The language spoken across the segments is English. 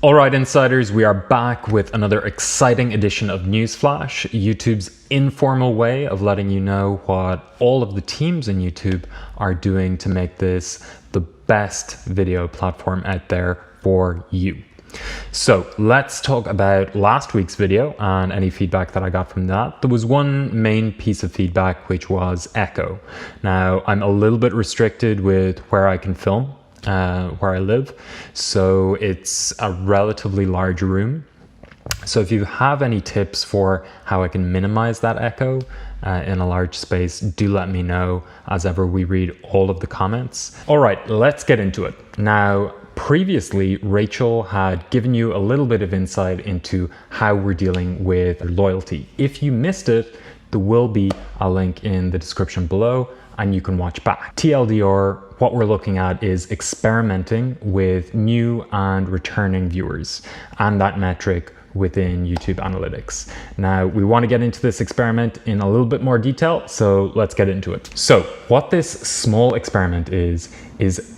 All right, insiders, we are back with another exciting edition of Newsflash, YouTube's informal way of letting you know what all of the teams in YouTube are doing to make this the best video platform out there for you. So let's talk about last week's video and any feedback that I got from that. There was one main piece of feedback, which was echo. Now, I'm a little bit restricted with where I can film. Where I live, so it's a relatively large room. So if you have any tips for how I can minimize that echo in a large space, do let me know. As ever, we read all of the comments. All right, let's get into it. Now, previously, Rachel had given you a little bit of insight into how we're dealing with loyalty. If you missed it, there will be a link in the description below and you can watch back. TLDR, what we're looking at is experimenting with new and returning viewers and that metric within YouTube Analytics. Now, we want to get into this experiment in a little bit more detail, so let's get into it. So what this small experiment is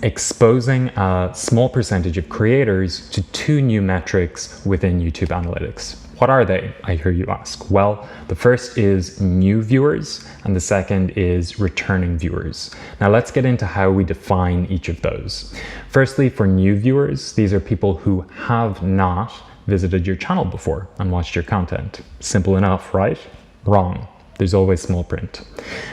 exposing a small percentage of creators to two new metrics within YouTube Analytics. What are they, I hear you ask? Well, the first is new viewers and the second is returning viewers. Now let's get into how we define each of those. Firstly, for new viewers, these are people who have not visited your channel before and watched your content. Simple enough, right? Wrong. There's always small print.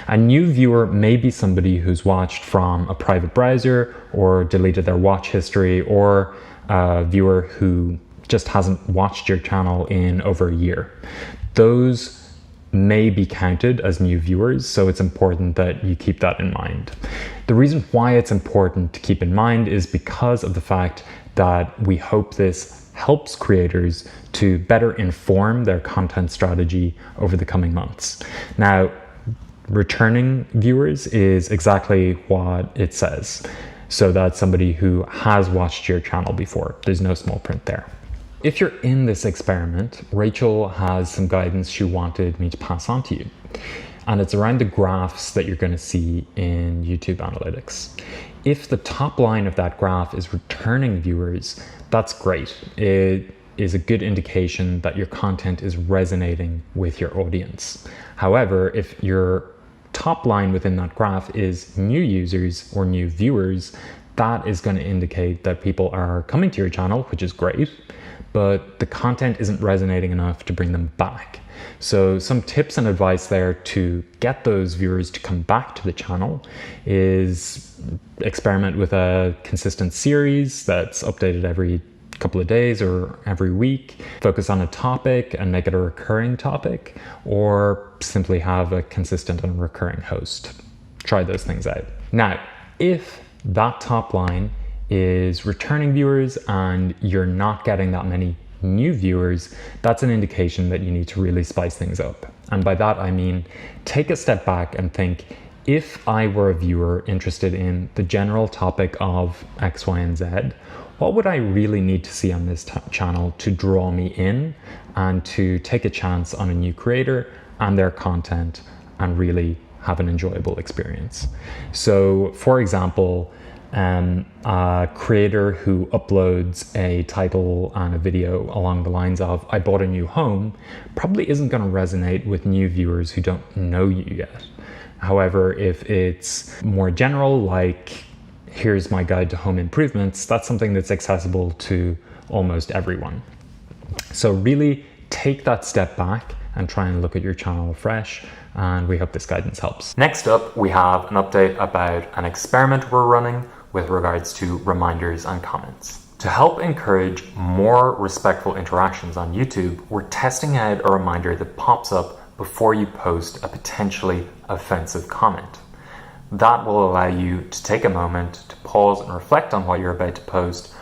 A new viewer may be somebody who's watched from a private browser or deleted their watch history, or a viewer who just hasn't watched your channel in over a year. Those may be counted as new viewers, so it's important that you keep that in mind. The reason why it's important to keep in mind is because of the fact that we hope this helps creators to better inform their content strategy over the coming months. Now, returning viewers is exactly what it says. So that's somebody who has watched your channel before. There's no small print there. If you're in this experiment, Rachel has some guidance she wanted me to pass on to you. And it's around the graphs that you're going to see in YouTube Analytics. If the top line of that graph is returning viewers, that's great. It is a good indication that your content is resonating with your audience. However, if your top line within that graph is new users or new viewers, that is going to indicate that people are coming to your channel, which is great, but the content isn't resonating enough to bring them back. So some tips and advice there to get those viewers to come back to the channel is experiment with a consistent series that's updated every couple of days or every week. Focus on a topic and make it a recurring topic, or simply have a consistent and recurring host. Try those things out. Now, if that top line is returning viewers and you're not getting that many new viewers, that's an indication that you need to really spice things up. And by that I mean, take a step back and think, if I were a viewer interested in the general topic of X, Y, and Z, what would I really need to see on this channel to draw me in and to take a chance on a new creator and their content and really have an enjoyable experience? So for example, a creator who uploads a title and a video along the lines of "I bought a new home" probably isn't going to resonate with new viewers who don't know you yet. However, if it's more general, like "Here's my guide to home improvements," that's something that's accessible to almost everyone. So really take that step back and try and look at your channel afresh, and we hope this guidance helps. Next up, we have an update about an experiment we're running with regards to reminders and comments. To help encourage more respectful interactions on YouTube, we're testing out a reminder that pops up before you post a potentially offensive comment. That will allow you to take a moment to pause and reflect on what you're about to post,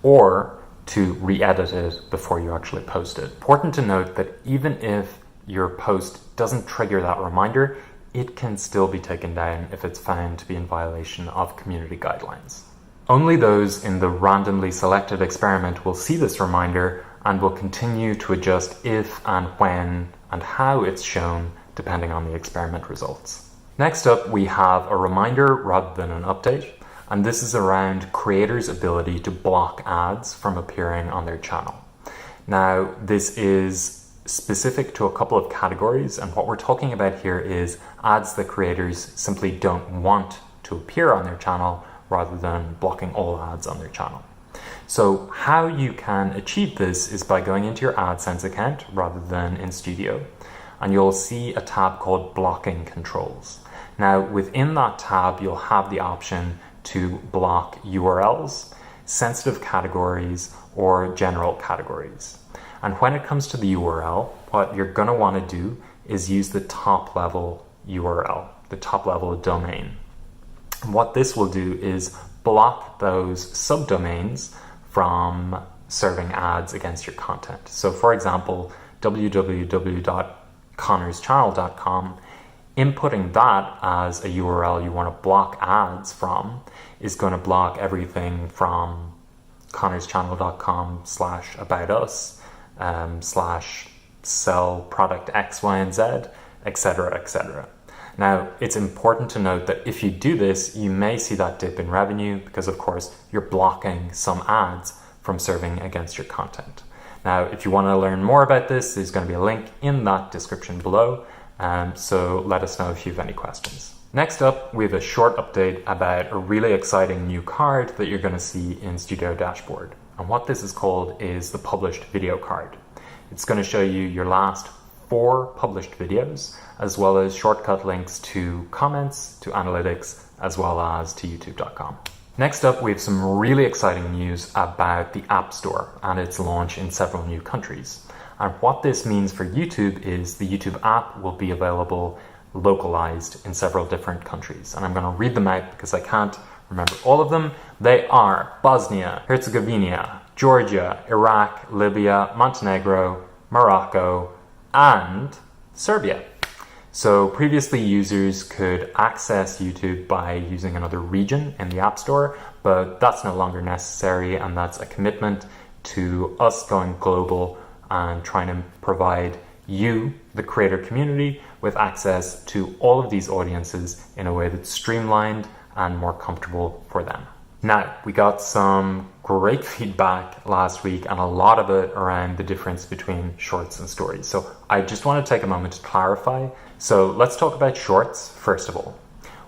or to re-edit it before you actually post it. Important to note that even if your post doesn't trigger that reminder, it can still be taken down if it's found to be in violation of community guidelines. Only those in the randomly selected experiment will see this reminder and will continue to adjust if and when and how it's shown depending on the experiment results. Next up, we have a reminder rather than an update. And this is around creators' ability to block ads from appearing on their channel. Now, this is specific to a couple of categories, and what we're talking about here is ads that creators simply don't want to appear on their channel rather than blocking all ads on their channel. So how you can achieve this is by going into your AdSense account rather than in Studio, and you'll see a tab called Blocking Controls. Now, within that tab, you'll have the option to block URLs, sensitive categories, or general categories. And when it comes to the URL, what you're going to want to do is use the top level URL, the top level domain. And what this will do is block those subdomains from serving ads against your content. So for example, www.connorschannel.com, inputting that as a URL you want to block ads from is going to block everything from connorschannel.com/aboutus, /sell product X, Y, and Z, etc., etc. Now, it's important to note that if you do this, you may see that dip in revenue because, of course, you're blocking some ads from serving against your content. Now, if you want to learn more about this, there's going to be a link in that description below, so let us know if you have any questions. Next up, we have a short update about a really exciting new card that you're going to see in Studio Dashboard. And what this is called is the published video card. It's going to show you your last 4 published videos, as well as shortcut links to comments, to analytics, as well as to youtube.com. Next up, we have some really exciting news about the App Store and its launch in several new countries. And what this means for YouTube is the YouTube app will be available localized in several different countries. And I'm going to read them out because I can't remember all of them. They are Bosnia, Herzegovina, Georgia, Iraq, Libya, Montenegro, Morocco, and Serbia. So previously users could access YouTube by using another region in the App Store, but that's no longer necessary, and that's a commitment to us going global and trying to provide you, the creator community, with access to all of these audiences in a way that's streamlined and more comfortable for them. Now, we got some great feedback last week, and a lot of it around the difference between shorts and stories. So I just want to take a moment to clarify. So let's talk about shorts first of all.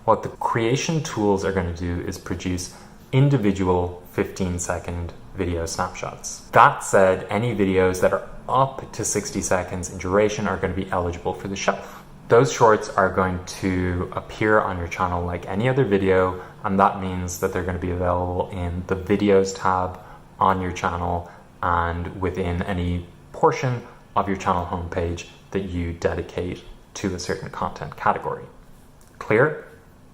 What the creation tools are going to do is produce individual 15-second video snapshots. That said, any videos that are up to 60 seconds in duration are going to be eligible for the shelf. Those shorts are going to appear on your channel like any other video, and that means that they're going to be available in the videos tab on your channel and within any portion of your channel homepage that you dedicate to a certain content category. Clear?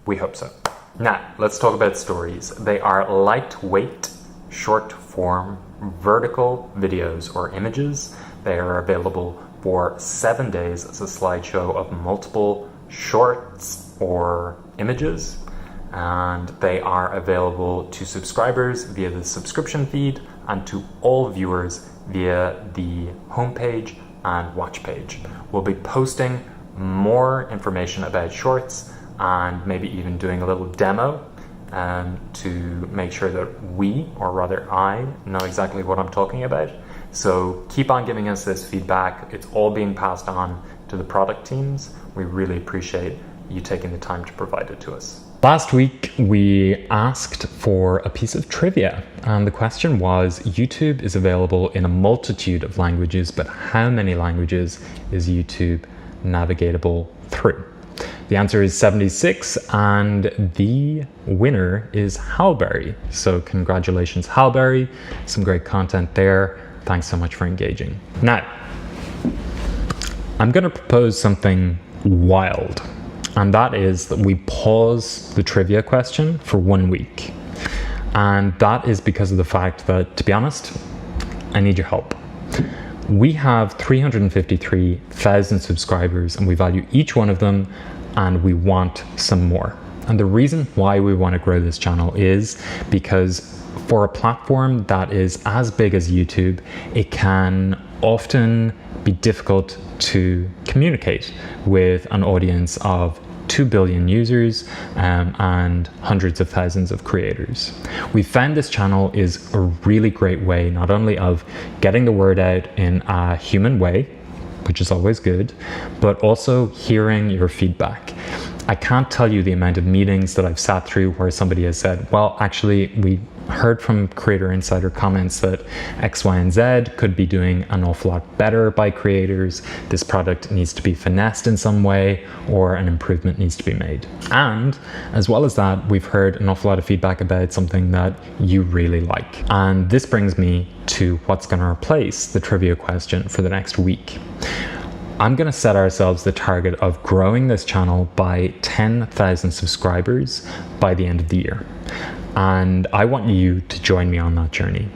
We hope so. Now, let's talk about stories. They are lightweight, short form, vertical videos or images. They are available for 7 days as a slideshow of multiple shorts or images, and they are available to subscribers via the subscription feed and to all viewers via the homepage and watch page. We'll be posting more information about shorts and maybe even doing a little demo to make sure that we, or rather I, know exactly what I'm talking about. So keep on giving us this feedback. It's all being passed on to the product teams. We really appreciate you taking the time to provide it to us. Last week, we asked for a piece of trivia, and the question was, YouTube is available in a multitude of languages, but how many languages is YouTube navigatable through? The answer is 76, and the winner is Halberry. So congratulations, Halberry. Some great content there. Thanks so much for engaging. Now, I'm going to propose something wild, and that is that we pause the trivia question for 1 week. And that is because of the fact that, to be honest, I need your help. We have 353,000 subscribers, and we value each one of them, and we want some more. And the reason why we want to grow this channel is because for a platform that is as big as YouTube, it can often be difficult to communicate with an audience of 2 billion users and hundreds of thousands of creators. We found this channel is a really great way not only of getting the word out in a human way, which is always good, but also hearing your feedback. I can't tell you the amount of meetings that I've sat through where somebody has said, well, actually, we heard from Creator Insider comments that X, Y, and Z could be doing an awful lot better by creators. This product needs to be finessed in some way, or an improvement needs to be made. And as well as that, we've heard an awful lot of feedback about something that you really like. And this brings me to what's going to replace the trivia question for the next week. I'm going to set ourselves the target of growing this channel by 10,000 subscribers by the end of the year. And I want you to join me on that journey.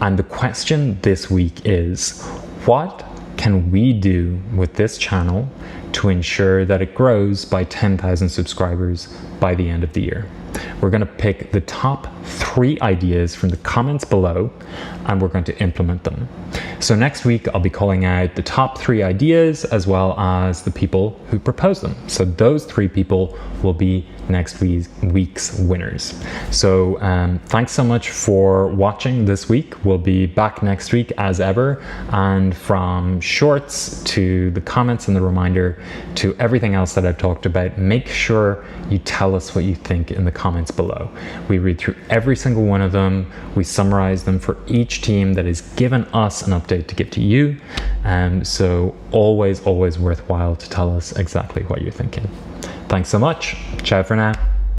And the question this week is, what can we do with this channel to ensure that it grows by 10,000 subscribers by the end of the year? We're going to pick the top 3 ideas from the comments below, and we're going to implement them. So next week, I'll be calling out the top 3 ideas as well as the people who proposed them. So those 3 people will be next week's winners. So thanks so much for watching this week. We'll be back next week as ever. And from shorts to the comments and the reminder to everything else that I've talked about, make sure you tell us what you think in the comments below. We read through every single one of them. We summarize them for each team that has given us an update to give to you. So always worthwhile to tell us exactly what you're thinking. Thanks so much. Ciao for now.